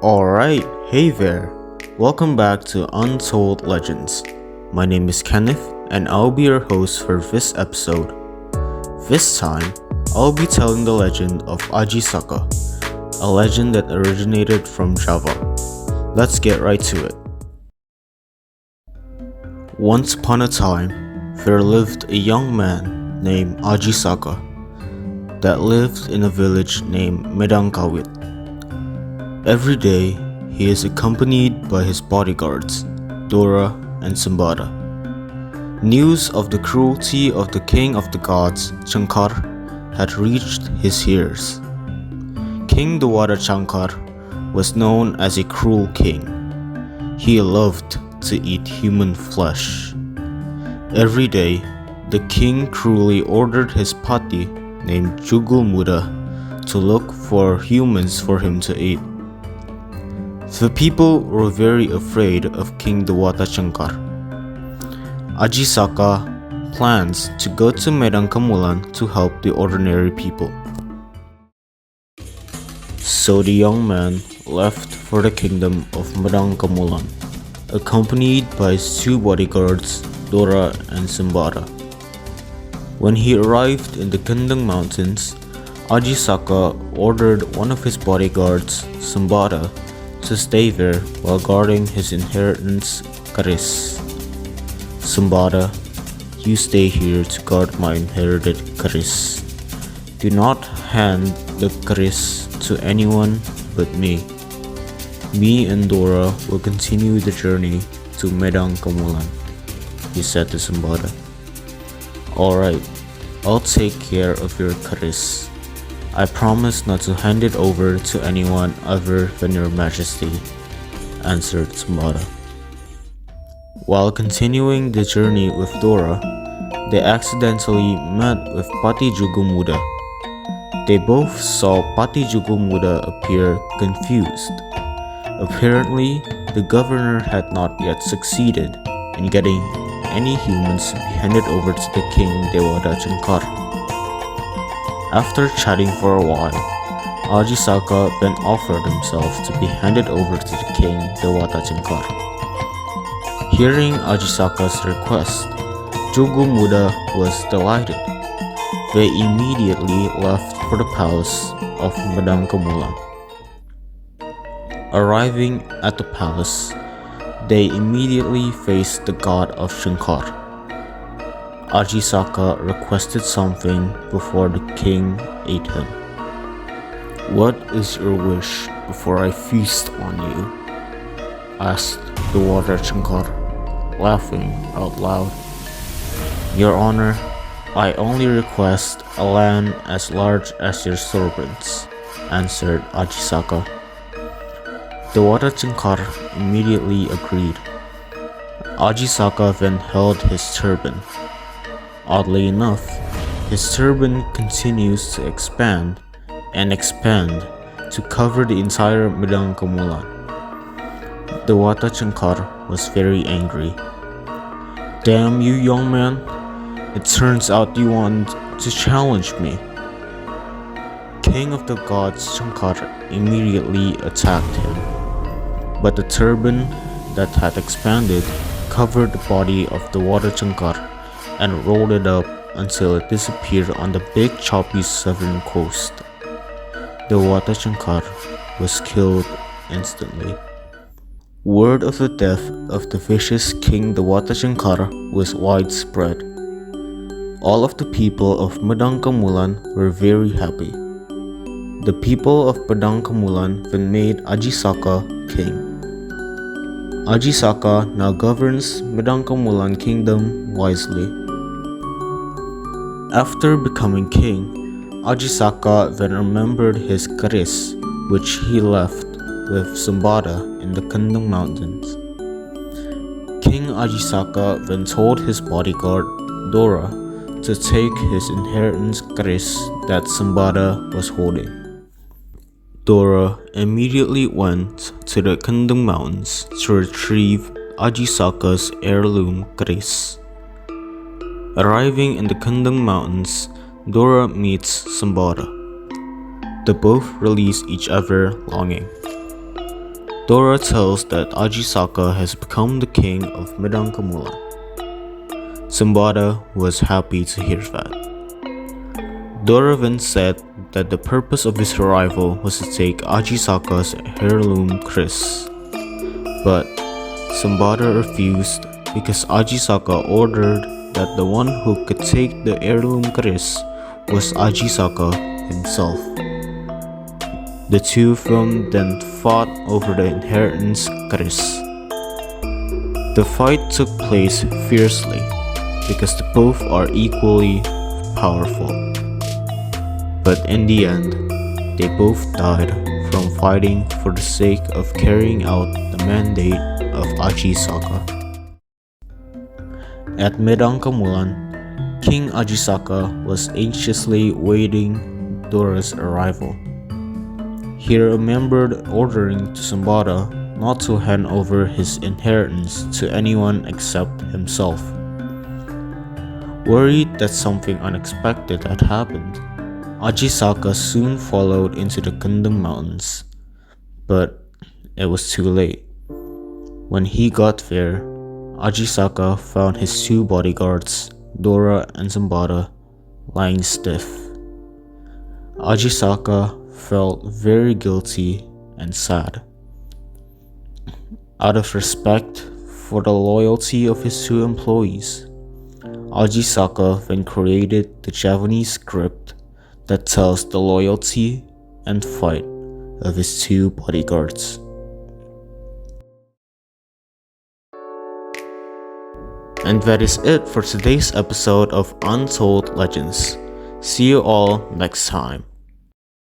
Alright, hey there. Welcome back to Untold Legends. My name is Kenneth, and I'll be your host for this episode. This time, I'll be telling the legend of Aji Saka, a legend that originated from Java. Let's get right to it. Once upon a time, there lived a young man named Aji Saka that lived in a village named Medangkawit. Every day, he is accompanied by his bodyguards, Dora and Sambada. News of the cruelty of the king of the gods, Shankar, had reached his ears. King Dwara Shankar was known as a cruel king. He loved to eat human flesh. Every day, the king cruelly ordered his pati, named Jugul Muda, to look for humans for him to eat. The people were very afraid of King Dewata Shankar. Aji Saka plans to go to Medang Kamulan to help the ordinary people. So the young man left for the kingdom of Medang Kamulan, accompanied by his two bodyguards, Dora and Simbara. When he arrived in the Kendang Mountains, Aji Saka ordered one of his bodyguards, Simbara, to stay there while guarding his inheritance, Karis. Simbada, you stay here to guard my inherited Karis. Do not hand the Karis to anyone but me. Me and Dora will continue the journey to Medang Kamulan, he said to Simbada. Alright, I'll take care of your Karis. I promise not to hand it over to anyone other than your majesty, answered Sambada. While continuing the journey with Dora, they accidentally met with Pati Jugumuda. They both saw Pati Jugumuda appear confused. Apparently, the governor had not yet succeeded in getting any humans handed over to the king Dewada Shankar. After chatting for a while, Aji Saka then offered himself to be handed over to the king Dewata Shankar. Hearing Aji Saka's request, Jugu Muda was delighted. They immediately left for the palace of Medang Kamulan. Arriving at the palace, they immediately faced the god of Shankar. Aji Saka requested something before the king ate him. What is your wish before I feast on you? Asked the water Shankar, laughing out loud. Your honor, I only request a land as large as your servants, answered Aji Saka. The water Shankar immediately agreed. Aji Saka then held his turban. Oddly enough, his turban continues to expand and expand to cover the entire Medang Kamulan. The Wata Shankar was very angry. Damn you, young man! It turns out you want to challenge me. King of the gods Shankar immediately attacked him, but the turban that had expanded covered the body of the Wata Shankar and rolled it up until it disappeared on the big choppy southern coast. The Wata Shankar was killed instantly. Word of the death of the vicious king Dewata Shankar was widespread. All of the people of Medang Kamulan were very happy. The people of Medang Kamulan then made Aji Saka king. Aji Saka now governs Medang Kamulan kingdom wisely. After becoming king, Aji Saka then remembered his Karis, which he left with Sambada in the Kendang Mountains. King Aji Saka then told his bodyguard, Dora, to take his inheritance Karis that Sambada was holding. Dora immediately went to the Kendang Mountains to retrieve Aji Saka's heirloom Karis. Arriving in the Kendang Mountains, Dora meets Sambada. The both release each other longing. Dora tells that Aji Saka has become the king of Midangkamulan. Simbada was happy to hear that. Dora then said that the purpose of his arrival was to take Aji Saka's heirloom kris, but Simbada refused because Aji Saka ordered that the one who could take the heirloom kris was Aji Saka himself. The two of them then fought over the inheritance kris. The fight took place fiercely because the both are equally powerful. But in the end, they both died from fighting for the sake of carrying out the mandate of Aji Saka. At Midangkamulan, King Aji Saka was anxiously waiting Dora's arrival. He remembered ordering to Simbada not to hand over his inheritance to anyone except himself. Worried that something unexpected had happened, Aji Saka soon followed into the Kendeng Mountains, but it was too late. When he got there, Aji Saka found his two bodyguards, Dora and Simbada, lying stiff. Aji Saka felt very guilty and sad. Out of respect for the loyalty of his two employees, Aji Saka then created the Javanese script that tells the loyalty and fight of his two bodyguards. And that is it for today's episode of Untold Legends. See you all next time.